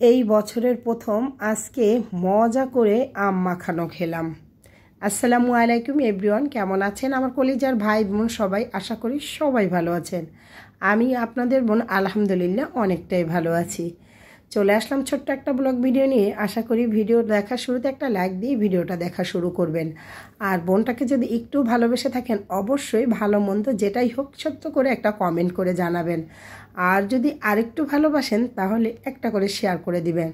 এই বছরের প্রথম আজকে মজা করে আম মাখানো খেলাম। আসসালামু আলাইকুম এভরিওয়ান, কেমন আছেন আমার কলিজার ভাই বোন সবাই? আশা করি সবাই ভালো আছেন। আমি আপনাদের বোন আলহামদুলিল্লাহ অনেকটাই ভালো আছি। চলে আসলাম ছোট্ট একটা ব্লগ ভিডিও নিয়ে। আশা করি ভিডিও দেখার শুরুতে একটা লাইক দিয়ে ভিডিওটা দেখা শুরু করবেন। আর বোনটাকে যদি একটু ভালোবেসে থাকেন অবশ্যই ভালো মন্দ যেটাই হোক ছোট্ট করে একটা কমেন্ট করে জানাবেন। আর যদি আরেকটু ভালোবাসেন তাহলে একটা করে শেয়ার করে দিবেন।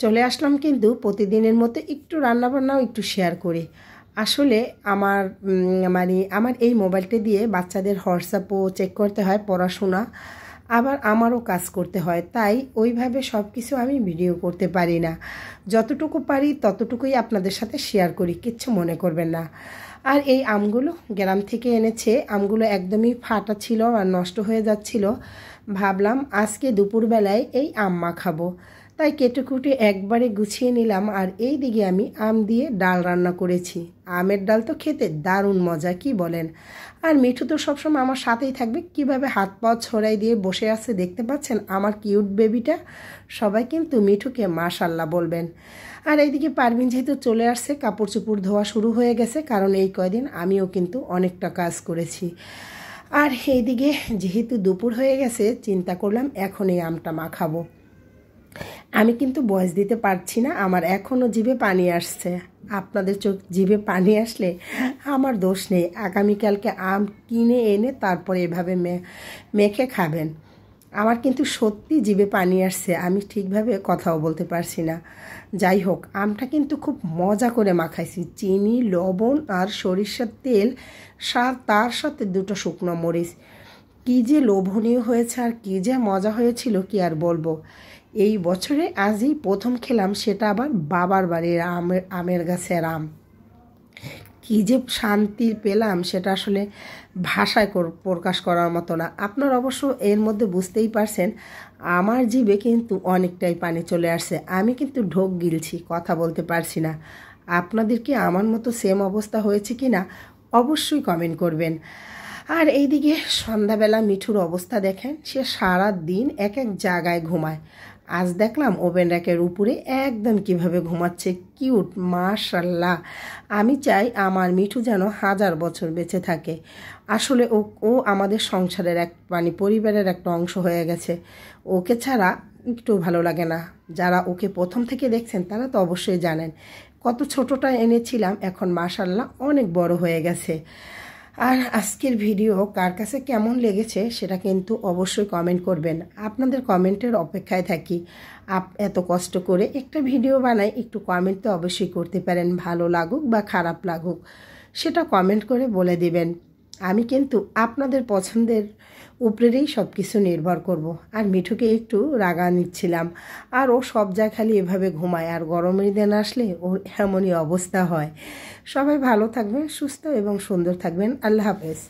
চলে আসলাম কিন্তু প্রতিদিনের মতো একটু রান্নাবান্নাও একটু শেয়ার করি। আসলে আমার এই মোবাইলটা দিয়ে বাচ্চাদের হোয়াটসঅ্যাপও চেক করতে হয়, পড়াশোনা আবার আমারও কাজ করতে হয়, তাই ওইভাবে সব কিছু আমি ভিডিও করতে পারি না। যতটুকু পারি ততটুকুই আপনাদের সাথে শেয়ার করি, কিচ্ছু মনে করবেন না। আর এই আমগুলো গ্রাম থেকে এনেছে, আমগুলো একদমই ফাটা ছিল আর নষ্ট হয়ে যাচ্ছিল। ভাবলাম আজকে দুপুরবেলায় এই আম মাখাবো, তাই কেটে কুটে একবারে গুছিয়ে নিলাম। আর এই দিকে আমি আম দিয়ে ডাল রান্না করেছি। আমের ডাল তো খেতে দারুণ মজা, কি বলেন? আর মিঠু তো সবসময় আমার সাথেই থাকবে। কিভাবে হাত পা ছড়াই দিয়ে বসে আছে দেখতে পাচ্ছেন আমার কিউট বেবিটা। সবাই কিন্তু মিঠুকে মাশাল্লাহ বলবেন। আর এইদিকে পারভিন যেহেতু চলে আসছে, কাপড় চোপড় ধোয়া শুরু হয়ে গেছে, কারণ এই কয়দিন আমিও কিন্তু অনেকটা কাজ করেছি। আর এইদিকে যেহেতু দুপুর হয়ে গেছে, চিন্তা করলাম এখন এই আমটা মাখাবো। আমি কিন্তু বয়স দিতে পারছি না, আমার এখনও জিভে পানি আসছে। আপনাদের জিভে পানি আসলে আমার দোষ নেই। আগামীকালকে আম কিনে এনে তারপরে এভাবে মেখে খাবেন। আমার কিন্তু সত্যি জিভে পানি আসছে, আমি ঠিকভাবে কথাও বলতে পারছি না। যাই হোক, আমটা কিন্তু খুব মজা করে মাখাইছি। চিনি, লবণ আর সরিষার তেল, তার সাথে 2টো শুকনো মরিচ। কী যে লোভনীয় হয়েছে আর কী যে মজা হয়েছিল কি আর বলবো। এই বছরে আজই প্রথম খেলাম, সেটা আবার বাবার বাড়ির আমের গাছের আম। কী যে শান্তি পেলাম সেটা আসলে ভাষায় প্রকাশ করার মতো না। আপনারা অবশ্য এর মধ্যে বুঝতেই পারছেন আমার জিভে কিন্তু অনেকটাই পানি চলে আসছে। আমি কিন্তু ঢোক গিলছি, কথা বলতে পারছি না। আপনাদের কি আমার মতো সেম অবস্থা হয়েছে কি না অবশ্যই কমেন্ট করবেন। আর এইদিকে সন্ধ্যাবেলা মিঠুর অবস্থা দেখেন, সে সারা দিন এক এক জায়গায় ঘুমায়। আজ দেখলাম ওভেন র্যাকের উপরে একদম কিভাবে ঘুমাচ্ছে, কিউট মাশাল্লাহ। আমি চাই আমার মিঠু যেন 1000 বছর বেঁচে থাকে। আসলে ও আমাদের সংসারের পরিবারের একটা অংশ হয়ে গেছে। ওকে ছাড়া একটু ভালো লাগে না। যারা ওকে প্রথম থেকে দেখছেন তারা তো অবশ্যই জানেন কত ছোটটা এনেছিলাম, এখন মাশাল্লাহ অনেক বড় হয়ে গেছে। আর আজকের ভিডিও কার কাছে কেমন লেগেছে সেটা কিন্তু অবশ্যই কমেন্ট করবেন। আপনাদের কমেন্টের অপেক্ষায় থাকি। এত কষ্ট করে একটা ভিডিও বানাই, একটু কমেন্ট তো অবশ্যই করতে পারেন। ভালো লাগুক বা খারাপ লাগুক সেটা কমেন্ট করে বলে দিবেন। আমি কিন্তু আপনাদের পছন্দের উপরেই সব কিছু নির্ভর করব। আর মিঠুকে একটু রাগা নিচ্ছিলাম, আর ও সব জায়গায় খালি এভাবে ঘুমায়। আর গরমের দিন আসলে ওর এমনই অবস্থা হয়। সবাই ভালো থাকবেন, সুস্থ এবং সুন্দর থাকবেন। আল্লাহ হাফেজ।